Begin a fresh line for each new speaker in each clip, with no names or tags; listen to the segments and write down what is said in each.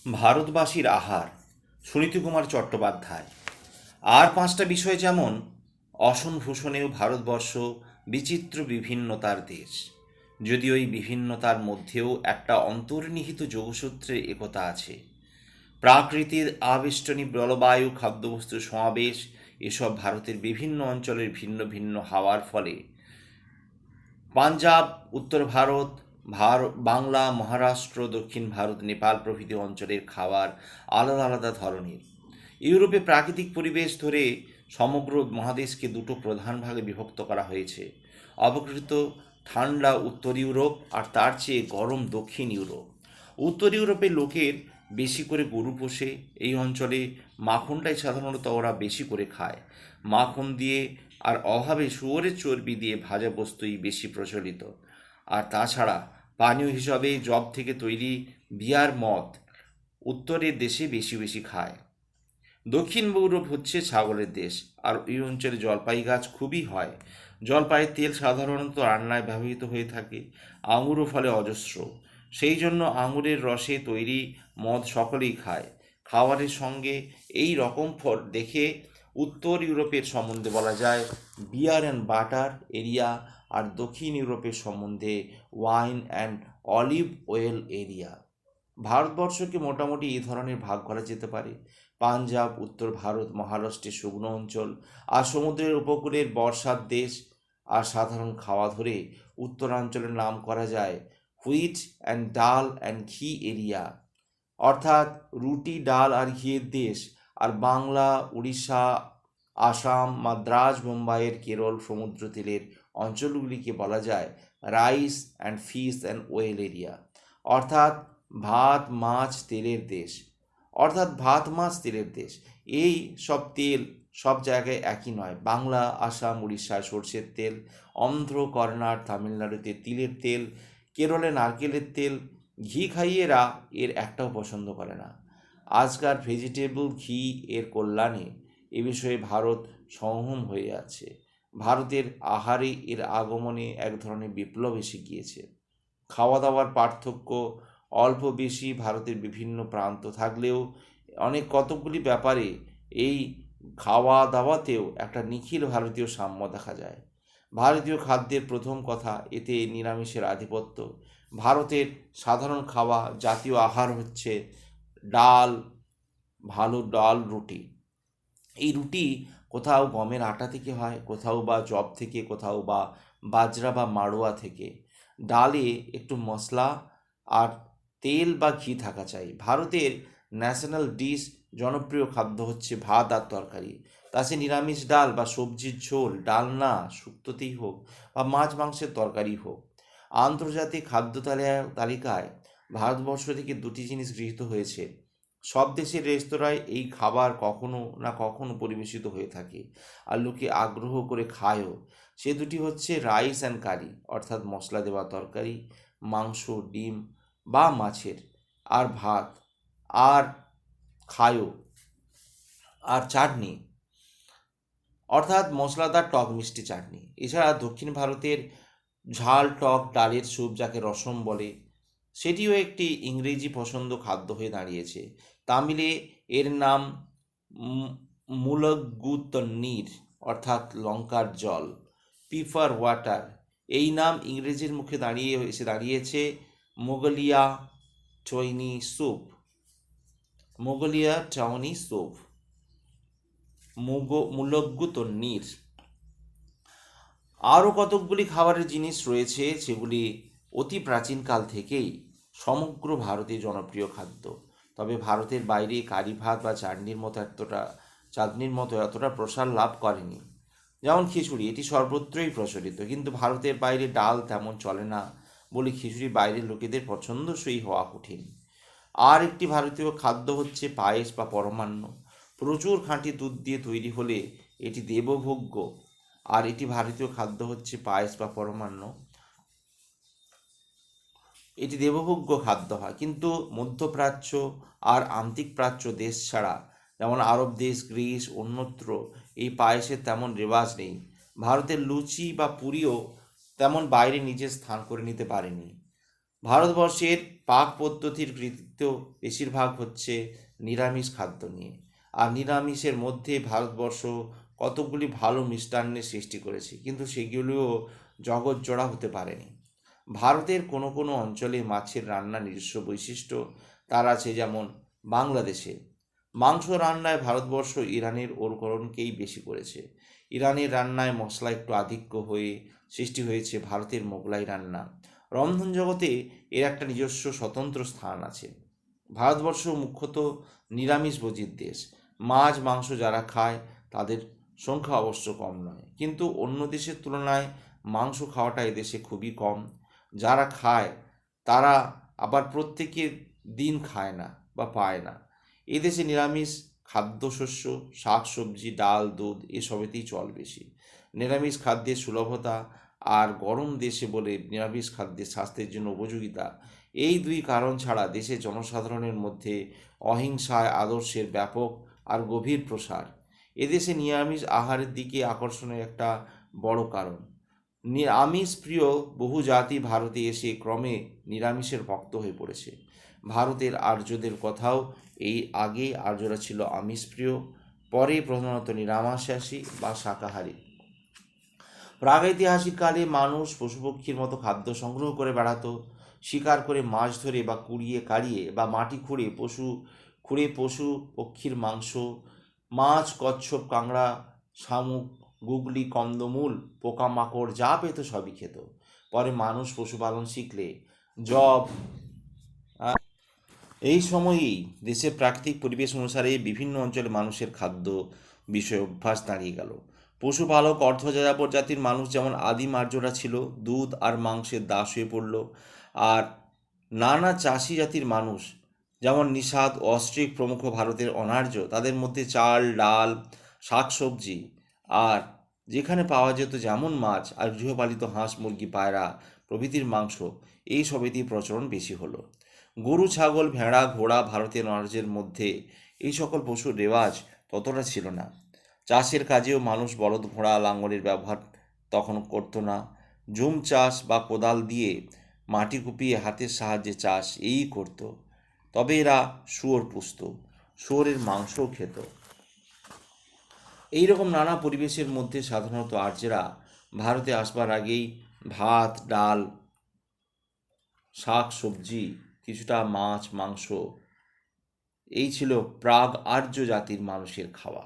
ভারতবাসীর আহার, সুনীতিকুমার চট্টোপাধ্যায়। আর পাঁচটা বিষয় যেমন অশন ভূষণেও ভারতবর্ষ বিচিত্র বিভিন্নতার দেশ, যদিও এই বিভিন্নতার মধ্যেও একটা অন্তর্নিহিত যোগসূত্রের একতা আছে। প্রাকৃতির আবেষ্টনী জলবায়ু, খাদ্যবস্তুর সমাবেশ, এসব ভারতের বিভিন্ন অঞ্চলের ভিন্ন ভিন্ন হাওয়ার ফলে পাঞ্জাব, উত্তর ভারত, বাংলা, মহারাষ্ট্র, দক্ষিণ ভারত, নেপাল প্রভৃতি অঞ্চলের খাবার আলাদা আলাদা ধরনের। ইউরোপে প্রাকৃতিক পরিবেশ ধরে সমগ্র মহাদেশকে দুটো প্রধান ভাগে বিভক্ত করা হয়েছে: অপেক্ষাকৃত ঠান্ডা উত্তর ইউরোপ আর তার চেয়ে গরম দক্ষিণ ইউরোপ। উত্তর ইউরোপের লোকের বেশি করে গরু পোষে। এই অঞ্চলে মাখনটাই সাধারণত ওরা বেশি করে খায়। মাখন দিয়ে আর অভাবে শুয়োরের চর্বি দিয়ে ভাজা বস্তুই বেশি প্রচলিত। আর তাছাড়া পানীয় হিসাবে যব থেকে তৈরি বিয়ার, মদ উত্তরের দেশে বেশি বেশি খায়। দক্ষিণ ইউরোপ হচ্ছে ছাগলের দেশ, আর এই অঞ্চলে জলপাই গাছ খুবই হয়। জলপাইয়ের তেল সাধারণত রান্নায় ব্যবহৃত হয়ে থাকে। আঙুরও ফলে অজস্র, সেই জন্য আঙুরের রসে তৈরি মদ সকলেই খায়। খাবারের সঙ্গে এই রকম ফল দেখে উত্তর ইউরোপের সম্বন্ধে বলা যায় বিয়ার অ্যান্ড বাটার এরিয়া, আর দক্ষিণ ইউরোপের সম্বন্ধে wine and olive oil area. ভারতবর্ষকে মোটামুটি এই ধরনের ভাগ করা যেতে পারে: পাঞ্জাব, উত্তর ভারত, মহারাষ্ট্রের শুকনো অঞ্চল আর সমুদ্রের উপকূলের বর্ষার দেশ। আর সাধারণ খাওয়া ধরে উত্তরাঞ্চলের নাম করা যায় হুইট অ্যান্ড ডাল অ্যান্ড ঘি এরিয়া, অর্থাৎ রুটি, ডাল আর ঘিয়ের দেশ। আর বাংলা, উড়িষ্যা, আসাম, মাদ্রাজ, মুম্বাইয়ের কেরল সমুদ্র তীরের অঞ্চলগুলিকে বলা যায় rice and fish and well area, অর্থাৎ ভাত, মাছ, তেলের দেশ। এই সব তেল সব জায়গায় একই নয়। বাংলা, আসাম, উড়িষ্যায় সর্ষের তেল, অন্ধ্র, কর্ণাট, তামিলনাড়ুতে তিলের তেল, কেরলে নারকেলের তেল। ঘি খাইয়েরা এর একটাও পছন্দ করে না। আজকাল ভেজিটেবল ঘি এর কল্যাণে এ বিষয়ে ভারত সংযম হয়ে আছে। ভারতের আহারে এর আগমনে এক ধরনের বিপ্লব এসে গিয়েছে। খাওয়া দাওয়ার পার্থক্য অল্প বেশি ভারতের বিভিন্ন প্রান্ত থাকলেও অনেক কতকগুলি ব্যাপারে এই খাওয়া দাওয়াতেও একটা নিখিল ভারতীয় সাম্য দেখা যায়। ভারতীয় খাদ্যের প্রথম কথা, এতে নিরামিষের আধিপত্য। ভারতের সাধারণ খাওয়া জাতীয় আহার হচ্ছে ডাল, ভালো ডাল, রুটি। এই রুটি কোথাও গমের আটা থেকে হয়, কোথাও বা জব থেকে, কোথাও বা বাজরা বা মাড়োয়া থেকে। ডালে একটু মশলা আর তেল বা ঘি থাকা চাই। ভারতের ন্যাশনাল ডিশ, জনপ্রিয় খাদ্য হচ্ছে ভাত আর তরকারি। তা সে নিরামিষ ডাল বা সবজির ঝোল, ডালনা, শুক্তোতেই হোক বা মাছ মাংসের তরকারি হোক। আন্তর্জাতিক খাদ্য তালিকায় ভারতবর্ষ থেকে দুটি জিনিস গৃহীত হয়েছে। সব দেশের রেস্তোরাঁয় এই খাবার কখনো না কখনো পরিবেশিত হয়ে থাকে, আর লোকে আগ্রহ করে খায়ও। সে দুটি হচ্ছে রাইস অ্যান্ড কারি, অর্থাৎ মশলা দেওয়া তরকারি, মাংস, ডিম বা মাছের, আর ভাত, আর খায়ও। আর চাটনি, অর্থাৎ মশলাদার টক মিষ্টি চাটনি। এছাড়া দক্ষিণ ভারতের ঝাল টক ডালের স্যুপ, যাকে রসম বলে, সেটিও একটি ইংরেজি পছন্দ খাদ্য হয়ে দাঁড়িয়েছে। তামিলে এর নাম মুলগ্গুতন্নির, অর্থাৎ লঙ্কার জল, পিফার ওয়াটার। এই নাম ইংরেজির মুখে দাঁড়িয়েছে মোগলিয়া চৈনি স্যুপ। মুলগ্গুতন্নির। আরও কতকগুলি খাবারের জিনিস রয়েছে যেগুলি অতি প্রাচীনকাল থেকেই সমগ্র ভারতে জনপ্রিয় খাদ্য, তবে ভারতের বাইরে কারি ভাত বা চাটনির মতো এতটা প্রসার লাভ করেনি। যেমন খিচুড়ি, এটি সর্বত্রই প্রচলিত, কিন্তু ভারতের বাইরে ডাল তেমন চলে না বলে খিচুড়ি বাইরের লোকেদের পছন্দসই হওয়া কঠিন। আর একটি ভারতীয় খাদ্য হচ্ছে পায়েস বা পরমান্ন। প্রচুর খাঁটি দুধ দিয়ে তৈরি হলে এটি দেবভোগ্য। আর এটি ভারতীয় খাদ্য হচ্ছে পায়েস বা পরমান্ন, এটি দেবভোগ্য খাদ্য হয়। কিন্তু মধ্যপ্রাচ্য আর আন্তিক প্রাচ্য দেশ ছাড়া, যেমন আরব দেশ, গ্রিস, অন্যত্র এই পায়েসের তেমন রেওয়াজ নেই। ভারতের লুচি বা পুরিও তেমন বাইরে নিজের স্থান করে নিতে পারেনি। ভারতবর্ষের পাক পদ্ধতির কৃতিত্ব সাহিত্য বেশিরভাগ হচ্ছে নিরামিষ খাদ্য নিয়ে। আর নিরামিষের মধ্যে ভারতবর্ষ কতগুলি ভালো মিষ্টান্নের সৃষ্টি করেছে, কিন্তু সেগুলিও জগৎজোড়া হতে পারেনি। ভারতের কোনো কোনো অঞ্চলে মাছের রান্না নিজস্ব বৈশিষ্ট্য তার আছে, যেমন বাংলাদেশে মাংস রান্নায় ভারতবর্ষ ইরানের অনুকরণকেই বেশি করেছে। ইরানের রান্নায় মশলা একটু আধিক্য হয়ে সৃষ্টি হয়েছে ভারতের মোগলাই রান্না। রন্ধন জগতে এর একটা নিজস্ব স্বতন্ত্র স্থান আছে। ভারতবর্ষ মুখ্যত নিরামিষভোজীর দেশ। মাছ মাংস যারা খায় তাদের সংখ্যা অবশ্য কম নয়, কিন্তু অন্য দেশের তুলনায় মাংস খাওয়াটা এদেশে খুবই কম। যারা খায় তারা আবার প্রত্যেকের দিন খায় না বা পায় না। এদেশে নিরামিষ খাদ্যশস্য, শাক সবজি, ডাল, দুধ এসবেতেই চল বেশি। নিরামিষ খাদ্যের সুলভতা আর গরম দেশে বলে নিরামিষ খাদ্যের স্বাস্থ্যের জন্য উপযোগিতা, এই দুই কারণ ছাড়া দেশের জনসাধারণের মধ্যে অহিংসায় আদর্শের ব্যাপক আর গভীর প্রসার এদেশে নিরামিষ আহারের দিকে আকর্ষণের একটা বড় কারণ। আমিষ প্রিয় বহু জাতি ভারতে এসে ক্রমে নিরামিষের ভক্ত হয়ে পড়েছে। ভারতের আর্যদের কথাও এই আগে আর্যরা ছিল আমিষপ্রিয়, পরে প্রধানত নিরামিষাশী বা শাকাহারী। প্রাগৈতিহাসিক কালে মানুষ পশুপক্ষীর মতো খাদ্য সংগ্রহ করে বেড়াতো। শিকার করে মাছ ধরে বা কুড়িয়ে কাড়িয়ে বা মাটি খুঁড়ে পশু পক্ষীর মাংস, মাছ, কচ্ছপ, কাঁকড়া, শামুক, গুগলি, কন্দমূল, পোকামাকড় যা পেত সবই খেত। পরে মানুষ পশুপালন শিখলে জব এই সময়েই দেশের প্রাকৃতিক পরিবেশ অনুসারে বিভিন্ন অঞ্চলে মানুষের খাদ্য বিষয়ে অভ্যাস দাঁড়িয়ে গেল। পশুপালক অর্ধযাযাবর জাতির মানুষ যেমন আদিম আর্যরা ছিল, দুধ আর মাংসের দাস হয়ে পড়ল। আর নানা চাষি জাতির মানুষ যেমন নিষাদ, অস্ট্রিক প্রমুখ ভারতের অনার্য, তাদের মধ্যে চাল, ডাল, শাকসবজি আর যেখানে পাওয়া যেত যেমন মাছ আর গৃহপালিত হাঁস, মুরগি, পায়রা প্রভৃতির মাংস, এই সবেতেই প্রচলন বেশি হলো। গরু, ছাগল, ভেড়া, ঘোড়া ভারতের অনার্যের মধ্যে এই সকল পশুর রেওয়াজ ততটা ছিল না। চাষের কাজেও মানুষ বলদ, ঘোড়া, লাঙ্গলের ব্যবহার তখন করতো না। জুম চাষ বা কোদাল দিয়ে মাটি কুপিয়ে হাতের সাহায্যে চাষ এই করতো। তবে এরা শুয়োর পুষত, শুয়োরের মাংসও খেত। এইরকম নানা পরিবেশের মধ্যে সাধারণত আর্যেরা ভারতে আসবার আগেই ভাত, ডাল, শাক সবজি, কিছুটা মাছ মাংস এই ছিল প্রাগ আর্য জাতির মানুষের খাওয়া।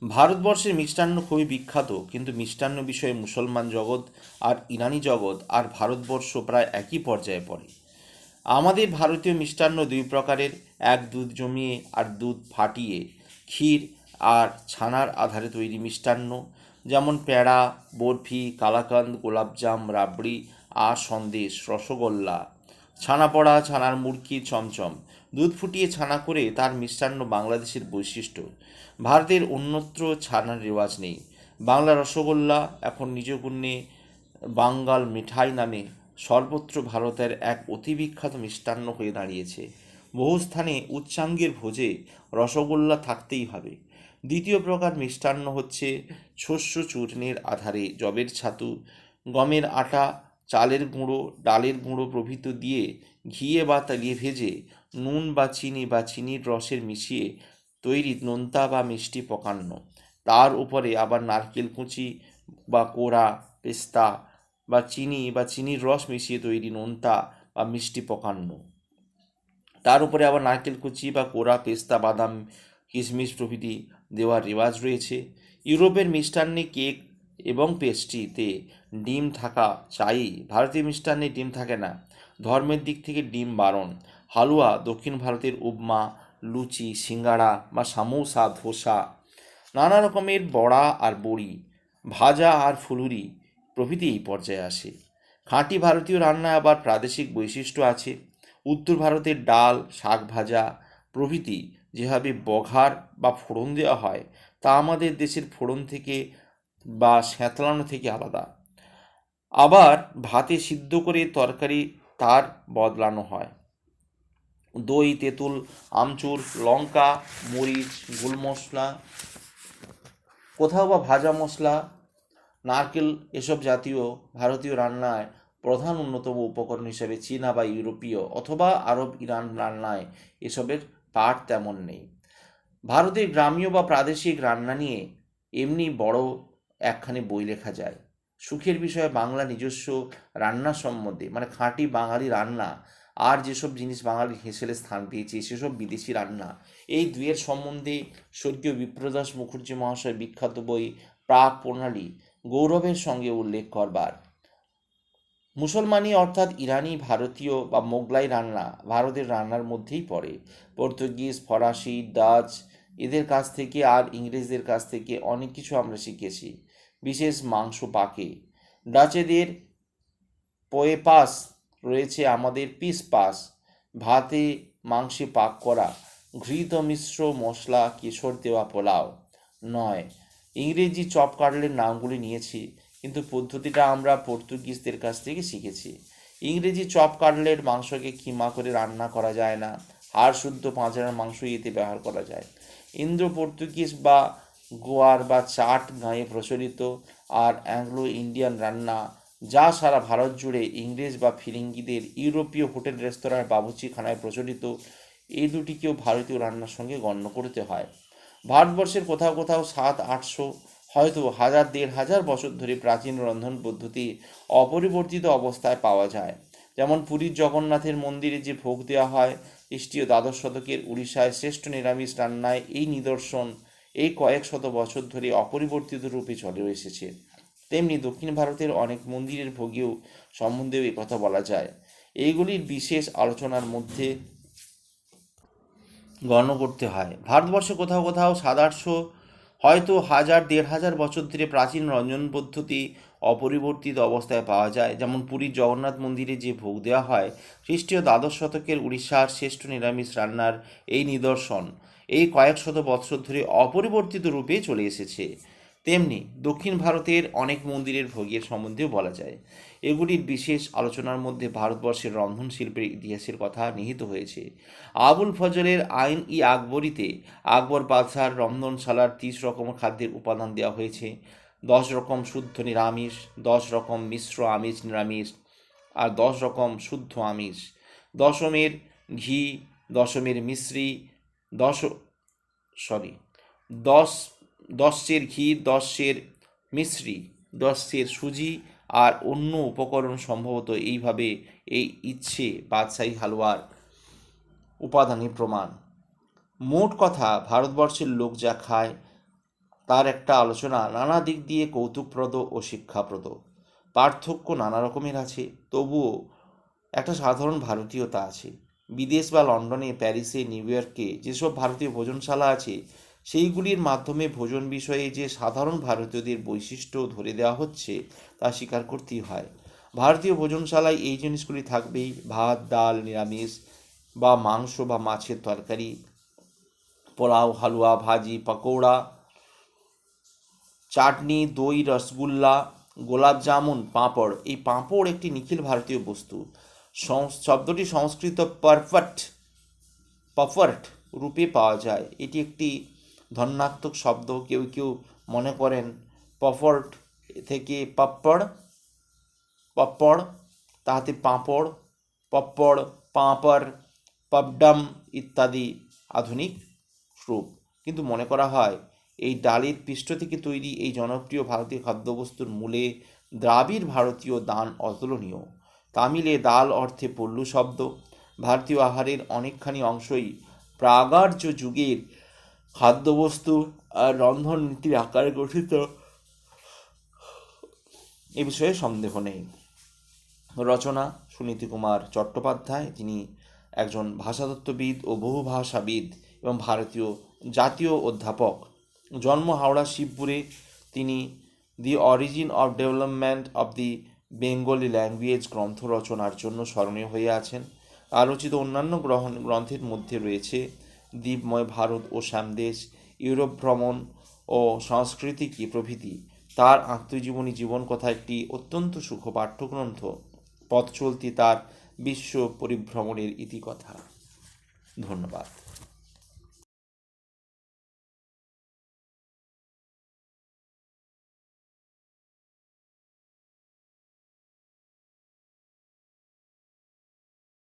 ভারতবর্ষের মিষ্টান্ন খুবই বিখ্যাত, কিন্তু মিষ্টান্ন বিষয়ে মুসলমান জগৎ আর ইরানি জগৎ আর ভারতবর্ষ প্রায় একই পর্যায়ে পড়ে। আমাদের ভারতীয় মিষ্টান্ন দুই প্রকারের, এক দুধ জমিয়ে আর দুধ ফাটিয়ে ক্ষীর আর ছানার আধারে তৈরি মিষ্টান্ন, যেমন পেড়া, বরফি, কালাকান্দ, গোলাপজাম, রাবড়ি আর সন্দেশ, রসগোল্লা, ছানাপড়া, ছানার মুড়কি, চমচম। দুধ ফুটিয়ে ছানা করে তার মিষ্টান্ন বাংলাদেশের বৈশিষ্ট্য। ভারতের অন্যত্র ছানার রেওয়াজ নেই। বাংলা রসগোল্লা এখন নিজ গুণে বাঙ্গাল মিঠাই নামে সর্বত্র ভারতের এক অতি বিখ্যাত মিষ্টান্ন হয়ে দাঁড়িয়েছে। বহু স্থানে উচ্চাঙ্গের ভোজে রসগোল্লা থাকতেই হবে। দ্বিতীয় প্রকার মিষ্টান্ন হচ্ছে শস্য চূর্ণের আধারে যবের ছাতু, গমের আটা, চালের গুঁড়ো, ডালের গুঁড়ো প্রভৃতি দিয়ে ঘিয়ে বা তেলে ভেজে নুন বা চিনির রসের মিশিয়ে তৈরি নোনতা বা মিষ্টি পকান্ন। তার উপরে আবার নারকেল কুচি বা কোড়া, পেস্তা বা চিনির রস মিশিয়ে তৈরি নোনতা বা মিষ্টি পকান্ন। তার উপরে আবার নারকেল কুচি বা কোড়া, পেস্তা, বাদাম, কিশমিশ প্রভৃতি দেওয়ার রেওয়াজ রয়েছে। ইউরোপের মিষ্টান্নে কেক এবং পেস্ট্রিতে ডিম থাকা চাই, ভারতীয় মিষ্টান্নে ডিম থাকে না। ধর্মের দিক থেকে ডিম বারণ। হালুয়া, দক্ষিণ ভারতের উপমা, লুচি, সিঙ্গাড়া বা সামোসা, ধোসা, নানা রকমের বড়া আর বড়ি, ভাজা আর ফুলুরি প্রভৃতি এই পর্যায়ে আসে। খাঁটি ভারতীয় রান্নায় আবার প্রাদেশিক বৈশিষ্ট্য আছে। উত্তর ভারতের ডাল, শাক ভাজা প্রভৃতি যেভাবে বঘার বা ফোড়ন দেওয়া হয়, তা আমাদের দেশের ফোড়ন থেকে বা স্যাঁতলানো থেকে আলাদা। আবার ভাতে সিদ্ধ করে তরকারি তার বদলানো হয়। দই, তেঁতুল, আমচুর, লঙ্কা, মরিচ, গোল মশলা, কোথাও বা ভাজা মশলা, নারকেল এসব জাতীয় ভারতীয় রান্নায় প্রধান অন্যতম উপকরণ হিসেবে চীনা বা ইউরোপীয় অথবা আরব ইরান রান্নায় এসবের পাঠ তেমন নেই। ভারতের গ্রামীয় বা প্রাদেশিক রান্না নিয়ে এমনি বড় একখানি বই লেখা যায়। সুখের বিষয়ে বাংলা নিজস্ব রান্না সম্বন্ধে, মানে খাঁটি বাঙালি রান্না আর যেসব জিনিস বাঙালির হেসেলে স্থান পেয়েছে সেসব বিদেশি রান্না, এই দুয়ের সম্বন্ধে স্বর্গীয় বিপ্রদাস মুখার্জি মহাশয় বিখ্যাত বই প্রাক প্রণালী গৌরবের সঙ্গে উল্লেখ করবার। মুসলমানি অর্থাৎ ইরানি, ভারতীয় বা মোগলাই রান্না ভারতের রান্নার মধ্যেই পড়ে। পর্তুগিজ, ফরাসি, ডাচ এদের কাছ থেকে আর ইংরেজদের কাছ থেকে অনেক কিছু আমরা শিখেছি, বিশেষ মাংস পাকে। ডাচেদের পোয়েপাস রয়েছে, আমাদের পিস পাস, ভাতে মাংসে পাক করা ঘৃত মিশ্র মশলা কেশর দেওয়া পোলাও নয়। ইংরেজি চপ কাটলের নামগুলি নিয়েছি, কিন্তু পদ্ধতিটা আমরা পর্তুগিজদের কাছ থেকে শিখেছি। ইংরেজি চপ কাটলেট মাংসকে কিমা করে রান্না করা যায় না, হাড় শুদ্ধ পাঁচড়ার মাংস এতে ব্যবহার করা যায়। ইন্দো পর্তুগিজ বা গোয়ার বা চাট গাঁয়ে প্রচলিত আর অ্যাংলো ইন্ডিয়ান রান্না, যা সারা ভারত জুড়ে ইংরেজ বা ফিরিঙ্গিদের ইউরোপীয় হোটেল রেস্তোরাঁর বাবুর্চিখানায় প্রচলিত, এই দুটিকেও ভারতীয় রান্নার সঙ্গে গণ্য করতে হয়। ভারতবর্ষের কোথাও কোথাও 700-800, হয়তো 1000-1500 বছর ধরে প্রাচীন রন্ধন পদ্ধতি অপরিবর্তিত অবস্থায় পাওয়া যায়। যেমন পুরীর জগন্নাথের মন্দিরে যে ভোগ দেওয়া হয়, খ্রিস্টীয় দ্বাদশ শতকের উড়িষ্যায় শ্রেষ্ঠ নিরামিষ রান্নায় এই নিদর্শন এই কয়েক শত বছর ধরে অপরিবর্তিত রূপে চলে এসেছে। তেমনি দক্ষিণ ভারতের অনেক মন্দিরের ভোগেও সম্বন্ধেও কথা বলা যায়। এইগুলির বিশেষ আলোচনার মধ্যে গণ্য করতে হয়। ভারতবর্ষে কোথাও কোথাও 700-800, হয়তো 1000-1500 বছর ধরে প্রাচীন রন্ধন পদ্ধতি অপরিবর্তিত অবস্থায় পাওয়া যায়। যেমন পুরীর জগন্নাথ মন্দিরে যে ভোগ দেওয়া হয়, খ্রিস্টীয় দ্বাদশ শতকের উড়িষ্যার শ্রেষ্ঠ নিরামিষ রান্নার এই নিদর্শন এই কয়েক শত বৎসর ধরে অপরিবর্তিত রূপে চলে এসেছে। তেমনি দক্ষিণ ভারতের অনেক মন্দিরের ভোগের সম্বন্ধেও বলা যায়। এগুলির বিশেষ আলোচনার মধ্যে ভারতবর্ষের রন্ধন শিল্পের ইতিহাসের কথা নিহিত হয়েছে। আবুল ফজলের আইন ই আকবরীতে আকবর বাদশার রন্ধনশালার 30 রকম খাদ্যের উপাদান দেওয়া হয়েছে। 10 রকম শুদ্ধ নিরামিষ, 10 রকম মিশ্র আমিষ নিরামিষ, আর 10 রকম শুদ্ধ আমিষ। দশমের ঘি, দশমের মিশ্রি, দশ সরি 10 ঘি, 10 মিশ্রি, 10 সুজি আর অন্য উপকরণ সম্ভবত এইভাবে এই ইচ্ছে বাদশাহী হালুয়ার উপাদানের প্রমাণ। মোট কথা, ভারতবর্ষের লোক যা খায় তার একটা আলোচনা নানা দিক দিয়ে কৌতুকপ্রদ ও শিক্ষাপ্রদ। পার্থক্য নানা রকমের আছে, তবুও একটা সাধারণ ভারতীয়তা আছে। বিদেশ বা লন্ডনে, প্যারিসে, নিউ ইয়র্কে যেসব ভারতীয় ভোজনশালা আছে, সেইগুলির মাধ্যমে ভোজন বিষয়ে যে সাধারণ ভারতীয়দের বৈশিষ্ট্য ধরে দেওয়া হচ্ছে তা স্বীকার করতেই হয়। ভারতীয় ভোজনশালায় এই জিনিসগুলি থাকবেই: ভাত, ডাল, নিরামিষ বা মাংস বা মাছের তরকারি, পোলাও, হালুয়া, ভাজি, পকৌড়া, চাটনি, দই, রসগোল্লা, গোলাপ জামুন, পাঁপড়। এই পাঁপড় একটি নিখিল ভারতীয় বস্তু। শব্দটি সংস্কৃত পাফর্ট রূপে পাওয়া যায়। এটি একটি ধন্যাত্মক শব্দ। কেউ কেউ মনে করেন পাফর্ট থেকে পাপ্পড়, তাহাতে পাঁপড়, পাপ্পড়, পাঁপড়, পাপডাম ইত্যাদি আধুনিক রূপ। কিন্তু মনে করা হয় এই ডালের পৃষ্ঠ থেকে তৈরি এই জনপ্রিয় ভারতীয় খাদ্যবস্তুর মূলে দ্রাবিড় ভারতীয় দান অতুলনীয়। তামিলে দাল অর্থে পল্লু শব্দ। ভারতীয় আহারের অনেকখানি অংশই প্রাগার্য যুগের খাদ্যবস্তু আর রন্ধন নীতির আকারে গঠিত, এ বিষয়ে সন্দেহ নেই। রচনা: সুনীতি কুমার চট্টোপাধ্যায়। তিনি একজন ভাষাতত্ত্ববিদ ও বহুভাষাবিদ এবং ভারতীয় জাতীয় অধ্যাপক। জন্ম হাওড়া শিবপুরে। তিনি দি origin of development of the Bengali language গ্রন্থ রচনার জন্য স্মরণীয় হয়ে আছেন। আলোচিত অন্যান্য গ্রন্থের মধ্যে রয়েছে দ্বীপময় ভারত ও শ্যামদেশ, ইউরোপ ভ্রমণ ও সংস্কৃতিকি প্রভৃতি। তার আত্মজীবনী জীবনকথা একটি অত্যন্ত সুখ পাঠ্যগ্রন্থ। পথ চলতি তার বিশ্ব পরিভ্রমণের ইতিকথা। ধন্যবাদ।